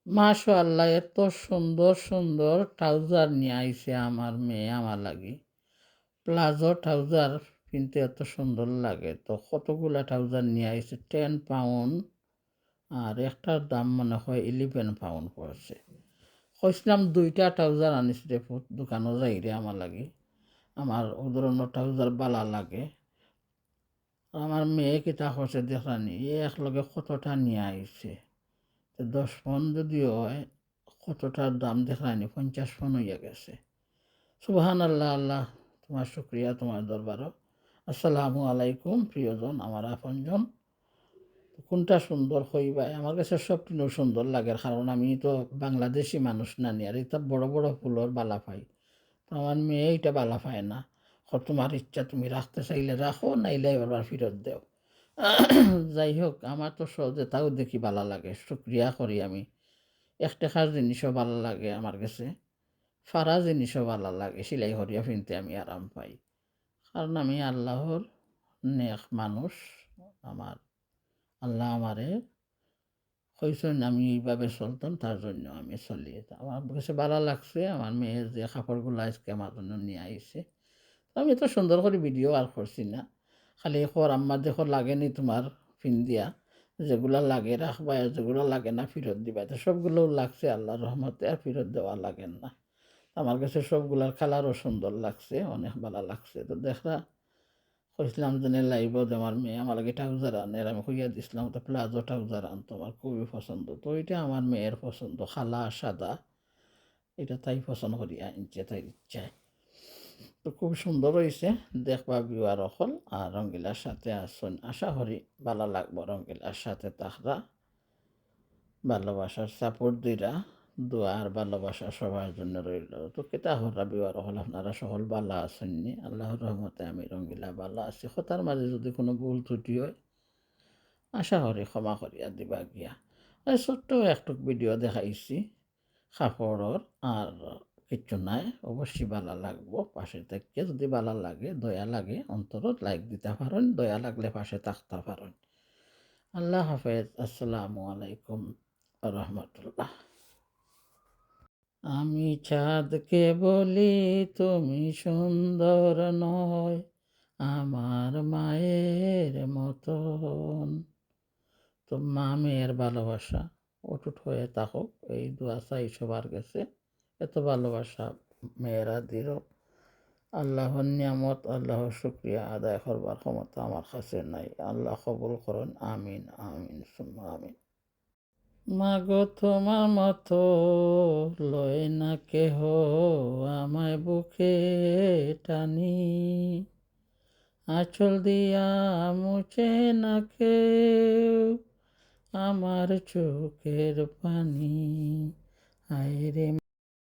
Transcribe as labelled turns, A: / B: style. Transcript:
A: মাশাআল্লাহ, এত সুন্দর সুন্দর ট্রাউজার নিয়ে আইছে আমার মেয়ে আমার লাগি। প্লাজো ট্রাউজার কিনতে এত সুন্দর লাগে, তো কতগুলা ট্রাউজার নিয়ে আইছে। 10 পাউন্ড, আর একটার দাম মনে হয় 11 পাউন্ড পড়ছে। কইছিলাম 2টা ট্রাউজার আনিস রে পুত, দোকানও যাই রে আমার লাগি। আমার ও ধরনের ট্রাউজার বালা লাগে। আমার মেয়ে কিতা করছে দেখানি, একলগে কতটা নিয়ে আইছে। 10 পাউন্ড যদি হয়, কতটার দাম দেখায়নি, 50 পাউন্ড হইয়া গেছে। সুবহান আল্লাহ, আল্লাহ তোমার শুক্রিয়া তোমার দরবারও। আসসালামু আলাইকুম প্রিয়জন, আমার আপনজন। কোনটা সুন্দর হইবাই, আমার কাছে সব কিনো সুন্দর লাগে, কারণ আমি তো বাংলাদেশি মানুষ না নি, আর এটা বড় বড় ফুলর বালা পাই। তো আমার মেয়ে এটা বালা পায় না। তোমার ইচ্ছা, তুমি রাখতে চাইলে রাখো, নাইলে এবার ফেরত দেও। যাই হোক, আমার তো সহজে তাও দেখি বালা লাগে, শুক্রিয়া করি আমি। একটা খাস জিনিসও ভালো লাগে আমার কাছে, ফারা জিনিসও ভালো লাগে, সেলাই করিয়া ফিনতে আমি আরাম পাই। কারণ আমি আল্লাহর নেক মানুষ। আমার আল্লাহ আমারে কইছেন আমি এইভাবে চলতাম, তার জন্য আমি চলি। আমার কাছে ভালো লাগছে আমার মেয়ের যে কাপড়গুলো আজকে আমার জন্য নিয়ে আইছে। আমি তো সুন্দর করে ভিডিও আর করছি না, খালি খর আম্মা দেখো লাগেনি তোমার দিয়া, যেগুলা লাগে রাখবা, আর যেগুলো লাগে না ফেরত দিবা। তো সবগুলো লাগছে আল্লাহর রহমতে, আর ফেরত দেওয়া লাগেন না। আমার কাছে সবগুলার কালারও সুন্দর লাগছে, অনেক ভালো লাগছে। তো দেখরা কইছিলাম যে লাইভও যে আমার মেয়ে আমার লাগে ট্রাউজার আনে, আমি কইয়া দিছিলাম তো প্লাজো ট্রাউজার আনতো, আমার খুবই পছন্দ। তো এটা আমার মেয়ের পছন্দ, খালা সাদা, এটা তাই পছন্দ করিয়া আনছে তাই ইচ্ছায়। তো খুব সুন্দর হয়েছে, দেখবা বিওয়ার অকল। আর রঙ্গিলার সাথে আসুন, আশা করি ভালো লাগবো। রঙ্গিলার সাথে তাহরা ভালোবাসার সাপোর্ট দিরা, দোয়া আর ভালোবাসা সবার জন্য রইল। তো কেতা হরা বিওয়ার হল, আপনারা সকল বালা আসেননি? আল্লাহর রহমতে আমি রঙ্গিলা বালা আছি। কথার মাঝে যদি কোনো ভুল ত্রুটি হয়, আশা করি ক্ষমা করিয়া দিবা গিয়া। ছোট্ট একটু ভিডিও দেখাইছি কাপড়র, আর কিচ্ছু নাই। অবশ্যই ভালো লাগবো, পাশে থেকে যদি ভালো লাগে, দয়া লাগে অন্তরত লাইক দিতে পারেন, দয়া লাগলে পাশে থাকতে পারেন। আল্লাহ হাফেজ, আসসালামু আলাইকুম রহমতুল্লাহ। আমি চাঁদকে বলি তুমি সুন্দর নয়, আমার মায়ের মতন। তো মা মেয়ের ভালোবাসা অটুট হয়ে থাকুক, এই দোয়া চাই সবার কাছে। এত ভালোবাসা মেয়েরা দিল। আল্লাহর নিয়ামত, আল্লাহর শুক্রিয়া আদায় করবার ক্ষমতা আমার কাছে নাই। আল্লাহ কবুল করুন, আমিন আমিন সুম্মা আমিন। মাগো তোমার মতো লয় না কেহ আমায় বুকে টানি, আঁচল দিয়া মুছে না কেউ আমার চোখের পানি। আয় রে